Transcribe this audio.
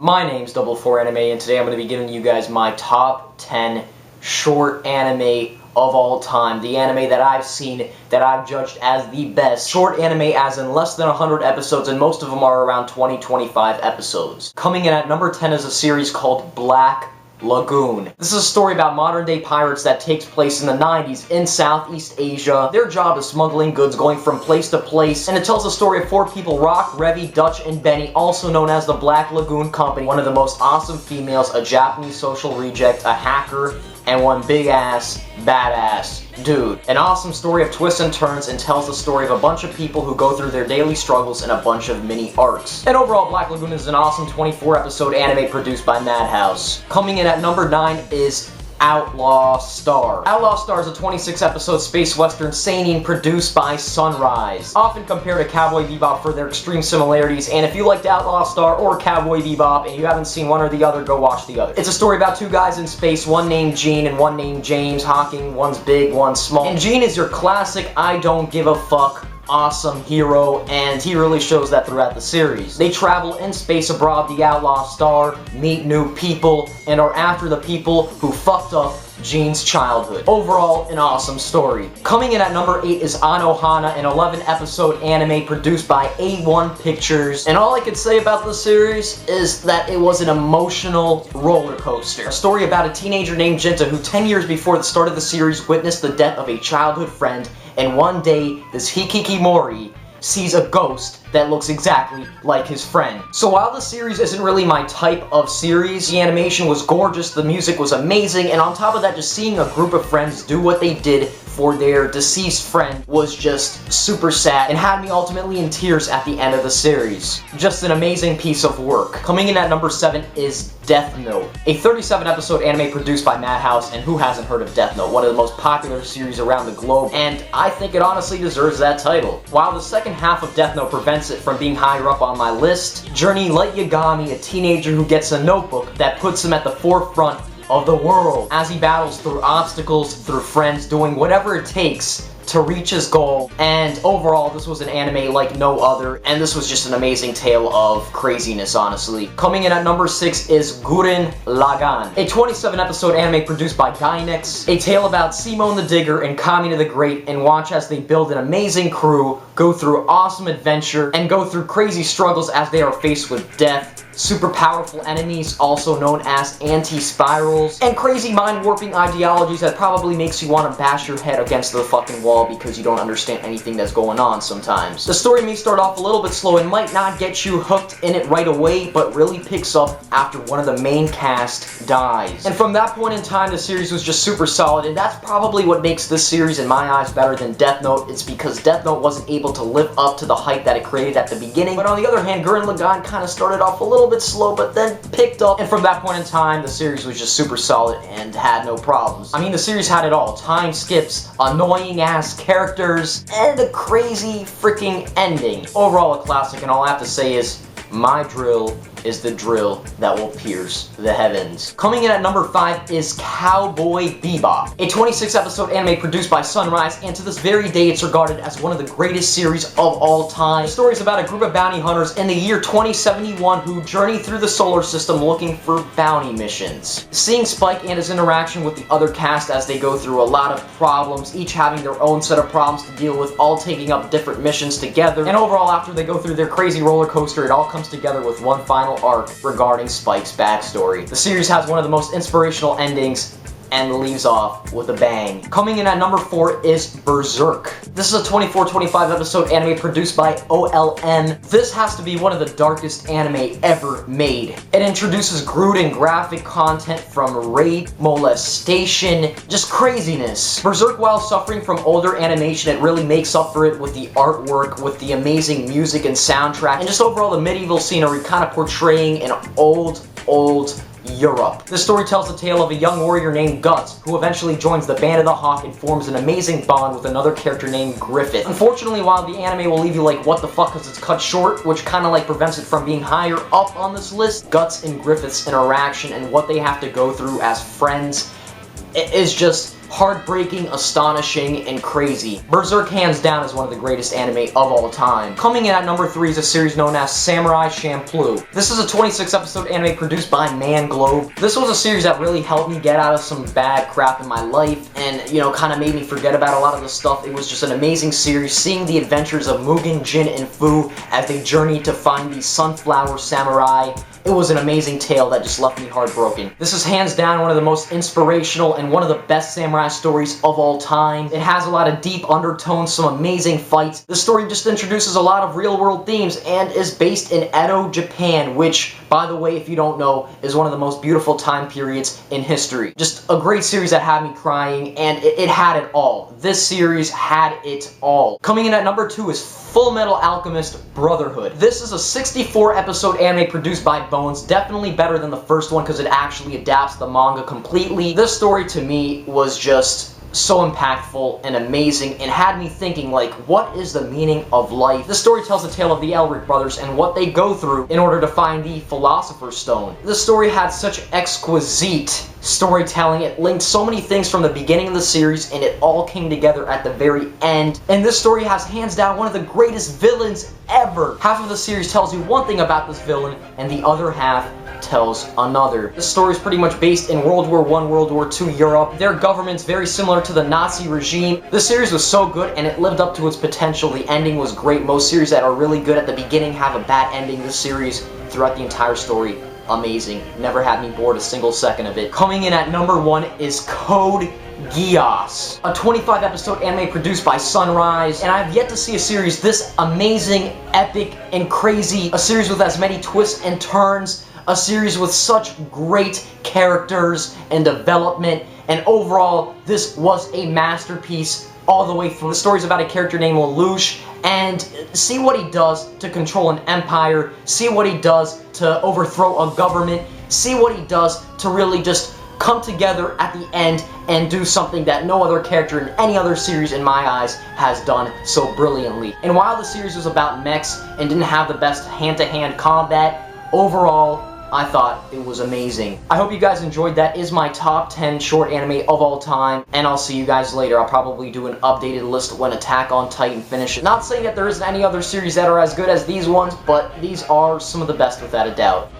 My name's Double4anime, and today I'm going to be giving you guys my top 10 short anime of all time. The anime that I've seen that I've judged as the best. Short anime as in less than 100 episodes, and most of them are around 20-25 episodes. Coming in at number 10 is a series called Black Lagoon. This is a story about modern-day pirates that takes place in the 90s in Southeast Asia. Their job is smuggling goods going from place to place, and it tells the story of 4 people, Rock, Revy, Dutch, and Benny, also known as the Black Lagoon Company. One of the most awesome females, a Japanese social reject, a hacker, and one big-ass, badass dude. An awesome story of twists and turns, and tells the story of a bunch of people who go through their daily struggles in a bunch of mini arcs. And overall, Black Lagoon is an awesome 24-episode anime produced by Madhouse. Coming in at number 9 is Outlaw Star. Outlaw Star is a 26-episode space western seinen produced by Sunrise. Often compared to Cowboy Bebop for their extreme similarities, and if you liked Outlaw Star or Cowboy Bebop and you haven't seen one or the other, go watch the other. It's a story about 2 guys in space, one named Gene and one named James Hawking. One's big, one's small. And Gene is your classic I don't give a fuck awesome hero, and he really shows that throughout the series. They travel in space aboard the Outlaw Star, meet new people, and are after the people who fucked up Gene's childhood. Overall, an awesome story. Coming in at number 8 is Anohana, an 11-episode anime produced by A1 Pictures. And all I could say about this series is that it was an emotional roller coaster. A story about a teenager named Jinta who 10 years before the start of the series witnessed the death of a childhood friend, and one day this Hikikimori sees a ghost that looks exactly like his friend. So while the series isn't really my type of series, the animation was gorgeous, the music was amazing, and on top of that, just seeing a group of friends do what they did for their deceased friend was just super sad and had me ultimately in tears at the end of the series. Just an amazing piece of work. Coming in at number 7 is Death Note, a 37-episode anime produced by Madhouse, and who hasn't heard of Death Note, one of the most popular series around the globe, and I think it honestly deserves that title. While the second half of Death Note prevents it from being higher up on my list, journey Light Yagami, a teenager who gets a notebook that puts him at the forefront of the world as he battles through obstacles, through friends, doing whatever it takes to reach his goal. And overall, this was an anime like no other, and this was just an amazing tale of craziness, honestly. Coming in at number 6 is Gurren Lagann, a 27-episode anime produced by Gainax, a tale about Simone the Digger and Kamina the Great, and watch as they build an amazing crew, go through awesome adventure, and go through crazy struggles as they are faced with death, super powerful enemies, also known as anti-spirals, and crazy mind-warping ideologies that probably makes you want to bash your head against the fucking wall because you don't understand anything that's going on sometimes. The story may start off a little bit slow and might not get you hooked in it right away, but really picks up after one of the main cast dies. And from that point in time, the series was just super solid, and that's probably what makes this series, in my eyes, better than Death Note. It's because Death Note wasn't able to live up to the hype that it created at the beginning, but on the other hand, Gurren Lagann kind of started off a little bit slow, but then picked up, and from that point in time, the series was just super solid and had no problems. I mean, the series had it all. Time skips, annoying-ass characters, and a crazy freaking ending. Overall, a classic, and all I have to say is, my drill is the drill that will pierce the heavens. Coming in at number 5 is Cowboy Bebop, a 26-episode anime produced by Sunrise, and to this very day it's regarded as one of the greatest series of all time. The story is about a group of bounty hunters in the year 2071 who journey through the solar system looking for bounty missions. Seeing Spike and his interaction with the other cast as they go through a lot of problems, each having their own set of problems to deal with, all taking up different missions together, and overall after they go through their crazy roller coaster, it all comes together with one final arc regarding Spike's backstory. The series has one of the most inspirational endings and leaves off with a bang. Coming in at number 4 is Berserk. This is a 24-25 episode anime produced by OLM. This has to be one of the darkest anime ever made. It introduces gruesome graphic content from rape, molestation, just craziness. Berserk, while suffering from older animation, it really makes up for it with the artwork, with the amazing music and soundtrack, and just overall the medieval scenery kind of portraying an old Europe. This story tells the tale of a young warrior named Guts, who eventually joins the Band of the Hawk and forms an amazing bond with another character named Griffith. Unfortunately, while the anime will leave you like, what the fuck, because it's cut short, which kind of like prevents it from being higher up on this list, Guts and Griffith's interaction and what they have to go through as friends, it is just heartbreaking, astonishing, and crazy. Berserk hands down is one of the greatest anime of all time. Coming in at number 3 is a series known as Samurai Champloo. This is a 26 episode anime produced by Manglobe. This was a series that really helped me get out of some bad crap in my life and, you know, kind of made me forget about a lot of the stuff. It was just an amazing series, seeing the adventures of Mugen, Jin, and Fu as they journeyed to find the Sunflower Samurai. It was an amazing tale that just left me heartbroken. This is hands down one of the most inspirational and one of the best samurai stories of all time. It has a lot of deep undertones, some amazing fights. The story just introduces a lot of real-world themes and is based in Edo, Japan, which, by the way, if you don't know, is one of the most beautiful time periods in history. Just a great series that had me crying, and it had it all. This series had it all. Coming in at number 2 is Full Metal Alchemist Brotherhood. This is a 64 episode anime produced by Bones, definitely better than the first one because it actually adapts the manga completely. This story to me was just so impactful and amazing and had me thinking, like, what is the meaning of life? This story tells the tale of the Elric brothers and what they go through in order to find the Philosopher's Stone. This story had such exquisite storytelling. It linked so many things from the beginning of the series and it all came together at the very end. And this story has hands down one of the greatest villains ever. Half of the series tells you one thing about this villain and the other half tells another. This story is pretty much based in World War I, World War II Europe. Their government's very similar to the Nazi regime. This series was so good and it lived up to its potential. The ending was great. Most series that are really good at the beginning have a bad ending. This series, throughout the entire story, amazing. Never had me bored a single second of it. Coming in at number 1 is Code Geass, a 25 episode anime produced by Sunrise, and I have yet to see a series this amazing, epic, and crazy. A series with as many twists and turns, a series with such great characters and development, and overall, this was a masterpiece all the way through. The story's about a character named Lelouch, and see what he does to control an empire, see what he does to overthrow a government, see what he does to really just come together at the end and do something that no other character in any other series in my eyes has done so brilliantly. And while the series was about mechs and didn't have the best hand-to-hand combat, overall, I thought it was amazing. I hope you guys enjoyed. That is my top 10 short anime of all time, and I'll see you guys later. I'll probably do an updated list when Attack on Titan finishes. Not saying that there isn't any other series that are as good as these ones, but these are some of the best without a doubt.